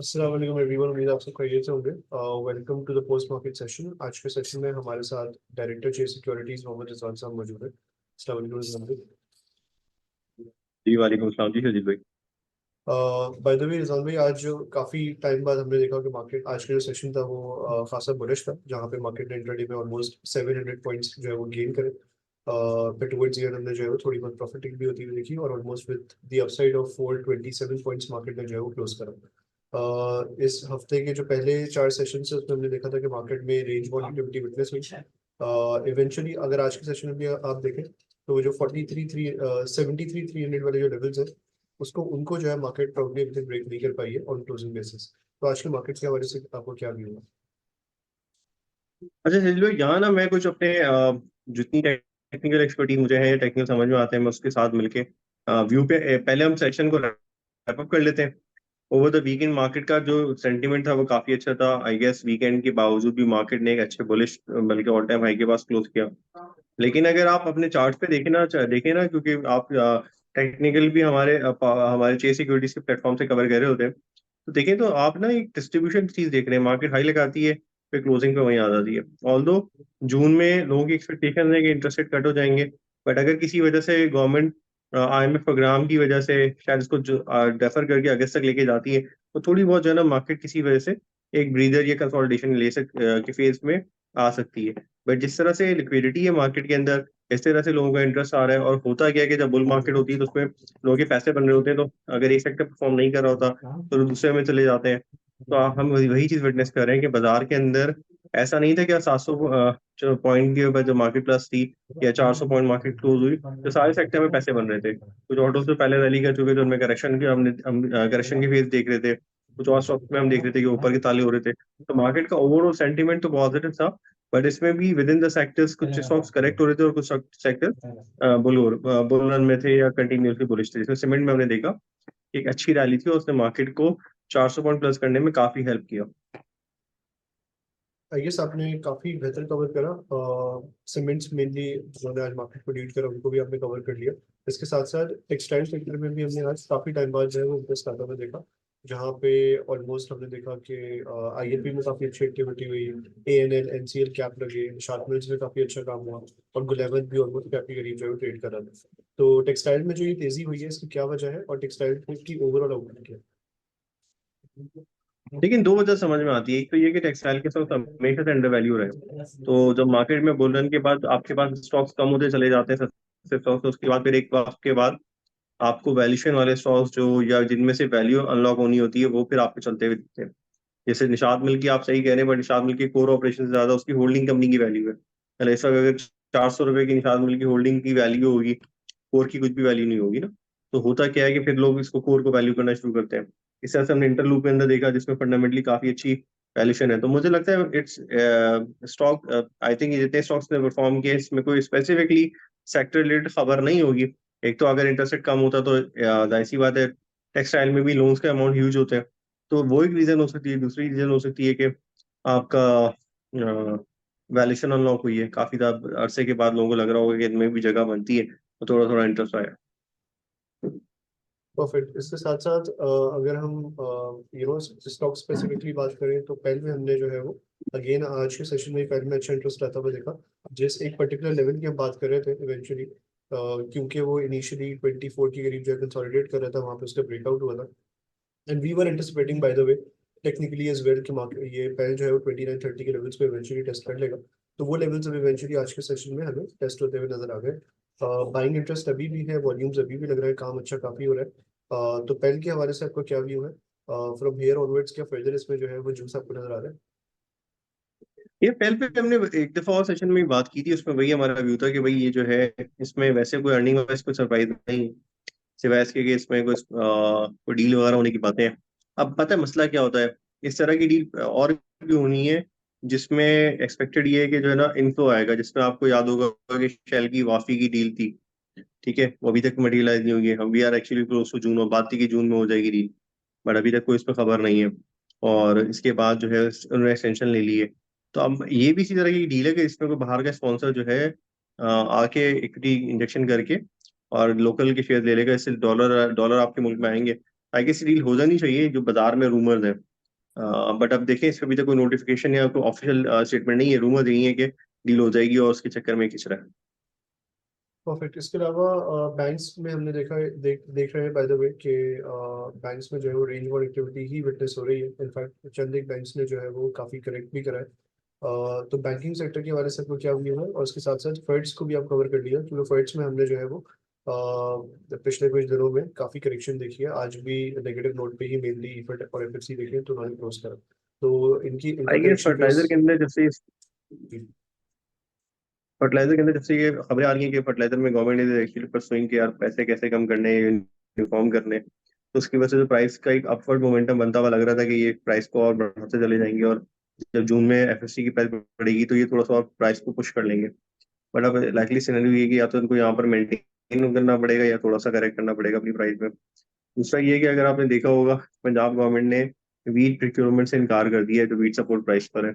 अस्सलाम वालेकुम एवरीवन, उम्मीद है आप सब खैरियत से होंगे। Welcome to the post market session. आज के सेशन में हमारे साथ director Chase securities Mohammad Rizwan साहब मौजूद है। अस्सलाम वालेकुम रिजवान भाई। जी वालेकुम सलाम जी सजीद भाई। बाय द वे रिजवान भाई, आज काफ़ी टाइम बाद हमने देखा कि मार्केट आज का जो सेशन था वो खासा बुलिश था, जहाँ पे मार्केट ने इंट्राडे में ऑलमोस्ट 700 पॉइंट्स जो है वो गेन करे। फिर टुवर्ड्स द एंड हमने जो है वो थोड़ी बहुत प्रॉफिटिंग भी होती हुई देखी, और almost with the upside of 427 points market ने जो है वो क्लोज करा। इस हफ्ते के जो पहले चार सेशन से उसमें हमने देखा था कि मार्केट में रेंज बाउंड एक्टिविटी विटनेस हुई। इवेंचुअली अगर आज के सेशन में भी आप देखें तो वो जो 73 300 वाले जो लेवल्स है, उसको उनको जो है मार्केट प्रॉब्लम अभी तक ब्रेक नहीं कर पाई है ऑन क्लोजिंग बेसिस। तो आज के मार्केट के हवाले से आपको क्या व्यू है? अच्छा सजीद भाई, यहाँ ना मैं कुछ अपने जितनी टेक्निकल एक्सपर्टीज मुझे है या टेक्निकल समझ में आते हैं मैं उसके साथ मिलके व्यू पे पहले हम सेशन को रैप अप कर लेते हैं। ओवर द वीकेंड मार्केट का जो सेंटीमेंट था वो काफी अच्छा था। आई गेस वीकेंड के बावजूद भी मार्केट ने एक अच्छे बुलिश बल्कि ऑल टाइम हाई के पास क्लोज किया। लेकिन अगर आप अपने चार्ट पे देखें ना क्योंकि आप टेक्निकल भी हमारे चेस सिक्योरिटीज के प्लेटफॉर्म से कवर कर रहे होते हैं, तो देखें तो आप ना एक डिस्ट्रीब्यूशन चीज देख रहे हैं। मार्केट हाई लगाती है, फिर क्लोजिंग पे वहीं आ जाती है। ऑल्दो जून में लोगों की एक्सपेक्टेशन है कि इंटरेस्ट रेट कट हो जाएंगे, बट अगर किसी वजह से गवर्नमेंट आईएमएफ प्रोग्राम की वजह से शायद इसको डेफर करके अगस्त तक लेके जाती है, तो थोड़ी बहुत जो है ना मार्केट किसी वजह से एक ब्रीदर या कंसोलिडेशन के फेज में आ सकती है। बट जिस तरह से लिक्विडिटी है मार्केट के अंदर, इस तरह से लोगों का इंटरेस्ट आ रहा है। और होता क्या है कि जब बुल मार्केट होती है तो उसमें लोगों के पैसे बन रहे होते हैं, तो अगर एक सेक्टर परफॉर्म नहीं कर रहा होता तो दूसरे में चले जाते हैं। तो हम वही चीज विटनेस कर रहे हैं कि बाजार के अंदर ऐसा नहीं था कि 700 पॉइंट के ऊपर जब मार्केट प्लस थी या 400 पॉइंट मार्केट क्लोज हुई तो सारे सेक्टर में पैसे बन रहे थे। कुछ ऑटो से पहले रैली कर चुके थे, उनमें करेक्शन की हम करेक्शन की फेज देख रहे थे। कुछ और स्टॉक में हम देख रहे थे कि ऊपर के ताले हो रहे थे। तो मार्केट का ओवरऑल सेंटीमेंट तो पॉजिटिव था, बट इसमें भी विद इन द सेक्टर्स कुछ स्टॉक्स करेक्ट हो रहे थे और कुछ सेक्टर बुल रन में थे या कंटिन्यूसली बुलिश थे। जिसमें सीमेंट में हमने देखा एक अच्छी रैली थी और उसने मार्केट को 400 पॉइंट प्लस करने में काफी हेल्प किया। आई गेस आपने काफ़ी बेहतर कवर करा। सीमेंट्स मेनली जिन्होंने आज मार्केट को लीड करा उनको भी आपने कवर कर लिया। इसके साथ साथ टेक्सटाइल सेक्टर में भी हमने आज काफ़ी टाइम बाद जो है वो इंटरेस्ट आता हुआ देखा, जहाँ पे ऑलमोस्ट हमने देखा कि आईएनपी में काफ़ी अच्छी एक्टिविटी हुई। एएनएल एनसीएल कैप लगे, शार्प मिल्स में काफ़ी अच्छा काम हुआ, और गुलेवन भी ऑलमोस्ट कैप के करीब जो है ट्रेड कर रहा था। तो टेक्सटाइल में जो ये तेजी हुई है इसकी क्या वजह है, और टेक्सटाइल की ओवरऑल आउटलुक क्या लेकिन दो वजह समझ में आती है। एक तो ये कि टेक्सटाइल के साथ हमेशा से अंडर वैल्यू रहे। तो जब मार्केट में बुल रन के बाद आपके पास स्टॉक्स कम होते चले जाते हैं, सस्ते स्टॉक्स, तो उसके बाद फिर एक वक्त के बाद आपको वैल्यूएशन वाले स्टॉक्स जो या जिनमें से वैल्यू अनलॉक होनी होती है वो फिर आपके चलते हुए दिखते हैं। जैसे निषाद मिल की आप सही कह रहे हैं, बट निषाद मिल की कोर ऑपरेशन से ज्यादा उसकी होल्डिंग कंपनी की वैल्यू है। मतलब इस वक्त अगर 400 रुपए की निषाद मिल की होल्डिंग की वैल्यू होगी, कोर की कुछ भी वैल्यू नहीं होगी ना। तो होता क्या है कि फिर लोग इसको कोर को वैल्यू करना शुरू करते हैं। इस तरह से हमने इंटरलूप के अंदर देखा जिसमें फंडामेंटली काफी अच्छी वैल्यूशन है। तो मुझे लगता है इट्स स्टॉक, आई थिंक जितने स्टॉक्स ने परफॉर्म किए इसमें कोई स्पेसिफिकली सेक्टर रिलेटेड खबर नहीं होगी। एक तो अगर इंटरेस्ट रेट कम होता तो जाहिर सी बात है टेक्सटाइल में भी लोन्स का अमाउंट ह्यूज होते हैं, तो वो एक रीजन हो सकती है। दूसरी रीजन हो सकती है कि आपका वैल्यूशन अनलॉक हुई है काफी अरसे के बाद, लोगों को लग रहा होगा कि इनमें भी जगह बनती है, तो थोड़ा थोड़ा इंटरेस्ट आया। परफेक्ट। इसके साथ साथ अगर हम स्टॉक स्पेसिफिकली बात करें तो पहले में हमने जो है वो अगेन आज के सेशन में पहले में अच्छा इंटरेस्ट आता हुआ देखा। जिस एक पर्टिकुलर लेवल की हम बात कर रहे थे इवेंचुअली, क्योंकि वो इनिशियली 24 के करीब जो है कंसोलिडेट कर रहा था, वहाँ पे उसका ब्रेकआउट हुआ था। And we were anticipating by the way technically as well कि मार्केट ये पहले जो है वो 29 30 के लेवल्स पे इवेंचुअली टेस्ट कर लेगा। तो वो लेवल्स अब इवेंचुअली आज के सेशन में हमें टेस्ट होते हुए नजर आ गए। बाइंग इंटरेस्ट अभी भी है, वॉल्यूम्स अभी भी लग रहा है, काम अच्छा काफी हो रहा है। तो पहले के हवाले से आपका क्या व्यू है? फ्रॉम हेयर ऑनवर्ड्स क्या फर्दर इसमें जो है वो जूस आपको नजर आ रहा है? ये पहले पे हमने एक दफा और सेशन में बात की थी, उसमें वही हमारा व्यू था कि भाई ये जो है इसमें वैसे कोई अर्निंग वाइज कोई सरप्राइज नहीं है, सिवाय इसके कि इसमें कोई डील वगैरह होने की बातें हैं। अब पता है मसला क्या होता है, इस तरह की डील और भी होनी है जिसमें एक्सपेक्टेड ये है कि जो है ना इन्फ्लो आएगा। जिसमें आपको याद होगा कि शेल की वाफी की डील थी, ठीक है, वो अभी तक मटेरियलाइज नहीं हुई है। हम we are actually close to June, और बात थी कि जून में हो जाएगी डील, बट अभी तक कोई इस पर खबर नहीं है। और इसके बाद जो है उन्होंने एक्सटेंशन ले ली है। तो अब ये भी इसी तरह की डील है कि इसमें कोई बाहर का स्पॉन्सर जो है आके इक्विटी इंजेक्शन करके और लोकल के शेयर ले लेगा। इससे डॉलर डॉलर आपके मुल्क में आएंगे। आई गेस डील हो जानी चाहिए जो बाजार में रूमर्स है। बट अब देखें, इसका अभी तक कोई नोटिफिकेशन या कोई ऑफिशियल स्टेटमेंट नहीं है, रूमर यही है कि डील हो जाएगी और उसके चक्कर में खिंच रहा है। परफेक्ट। इसके अलावा बैंक्स में हमने देखा है, देख रहे हैं बाय द वे कि बैंक्स में जो है वो रेंज बाउंड एक्टिविटी ही विटनेस हो रही है। इनफैक्ट चंद एक बैंक्स ने जो है वो काफ़ी करेक्ट भी करा है। तो बैंकिंग सेक्टर के हवाले से आपको क्या व्यू है, और उसके साथ साथ फर्ड्स को भी आप कवर कर लिया, क्योंकि फर्ड्स में हमने जो है वो पिछले कुछ दिनों में काफ़ी करेक्शन देखी है। आज भी नेगेटिव नोट पे ही मेनली इफेक्ट और एफएफसी देखे तो उन्होंने क्लोज करा। तो इनका I guess correction phase. Fertiliser के अंदर जब से ये खबरें आ रही हैं कि फर्टिलाइजर में गवर्नमेंट इज एक्चुअली परसुइंग कि यार पैसे कैसे कम करने, यूनिफॉर्म करने, तो उसकी वजह से जो प्राइस का एक अपवर्ड मोमेंटम बनता हुआ लग रहा था कि ये प्राइस को और बढ़ाते चले जाएंगे, और जब जून में एफएससी की प्राइस बढ़ेगी तो ये थोड़ा सा और प्राइस को पुश कर लेंगे। बट अब लाइकली सिनेरियो ये है कि या तो इनको यहाँ पर मेंटेन करना पड़ेगा या थोड़ा सा करेक्ट करना पड़ेगा अपनी प्राइस में। दूसरा ये है कि अगर आपने देखा होगा, पंजाब गवर्नमेंट ने वीट प्रिक्योरमेंट से इनकार कर दिया है, जो वीट सपोर्ट प्राइस पर है।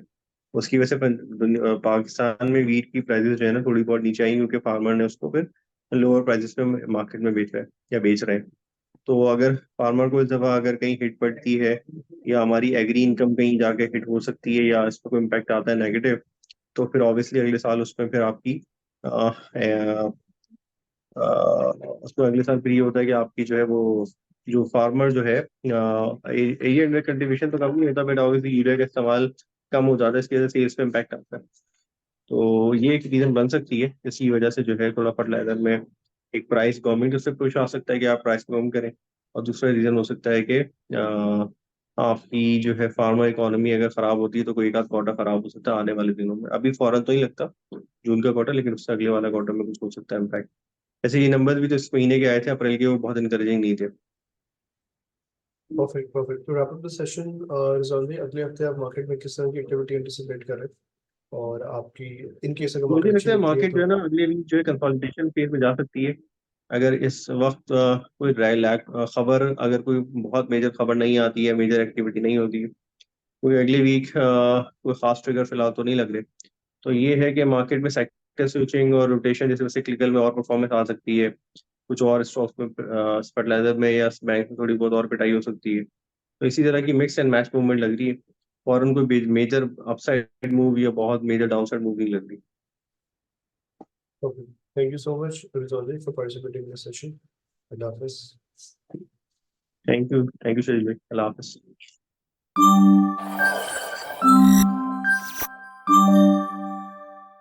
उसकी वजह से पाकिस्तान में वीट की प्राइसेस जो है ना थोड़ी बहुत नीचे आई, क्योंकि फार्मर ने उसको फिर लोअर प्राइसेस में मार्केट में बेच रहा है या बेच रहे हैं। तो अगर फार्मर को इस दफा अगर कहीं हिट पड़ती है, या हमारी एग्री इनकम कहीं जाके हिट हो सकती है, या इस पर कोई इम्पैक्ट आता है नेगेटिव, तो फिर ऑब्वियसली अगले साल उसमें फिर आपकी उसमें अगले साल फिर ये होता है कि आपकी जो है वो जो फार्मर जो है एरिया अंडर कल्टीवेशन तो कम नहीं होता, बट ऑब्वियसली यूरिया का इस्तेमाल कम हो जाता है, इसकी वजह से सेल्स पे इम्पैक्ट आता है। तो ये एक रीजन बन सकती है, इसी वजह से जो है थोड़ा फर्टिलाइजर में एक प्राइस गवर्नमेंट से पुश आ सकता है कि आप प्राइस कम करें। और दूसरा रीजन हो सकता है कि आपकी जो है फार्मर इकोनॉमी अगर खराब होती है तो कोई एक आध क्वार्टर खराब हो सकता है आने वाले दिनों में। अभी फौरन तो नहीं लगता जून का क्वार्टर, लेकिन उससे अगले वाला क्वार्टर में कुछ हो सकता है इम्पैक्ट। ऐसे ये नंबर्स भी तो इस महीने के आए थे अप्रैल के, वो बहुत इंकरेजिंग नहीं थे। Perfect perfect. तो wrap up the session resolve भी, अगले हफ्ते आप मार्केट में किस तरह की एक्टिविटी एंटिसिपेट कर रहे हैं, और आपकी इन केस अगर मुझे मार्केट अच्छी लगता है दिखती है मार्केट जो तो। है ना अगले वीक जो है कंसोलिडेशन फेज में जा सकती है। अगर इस वक्त कोई ड्राई लैक खबर, अगर कोई बहुत मेजर खबर नहीं आती है, मेजर एक्टिविटी नहीं होती है, कोई अगले वीक कोई खास ट्रिगर फिलहाल तो नहीं लग रहे। तो ये है कि मार्केट में सेक्टर स्विचिंग और रोटेशन जैसे सिक्लिकल में और परफॉर्मेंस आ सकती है, कुछ और स्टॉक्स में फर्टिलाइजर में या बैंक में थोड़ी बहुत और पिटाई हो सकती है। तो इसी तरह की मिक्स एंड मैच मूवमेंट लग रही है, और उनको मेजर अपसाइड मूव या बहुत मेजर डाउनसाइड मूव नहीं लग रही। Okay. Thank you so much, Rizal, for participating in the session. Allah Hafiz. Thank you Sharif भाई, अल्लाह हाफिज।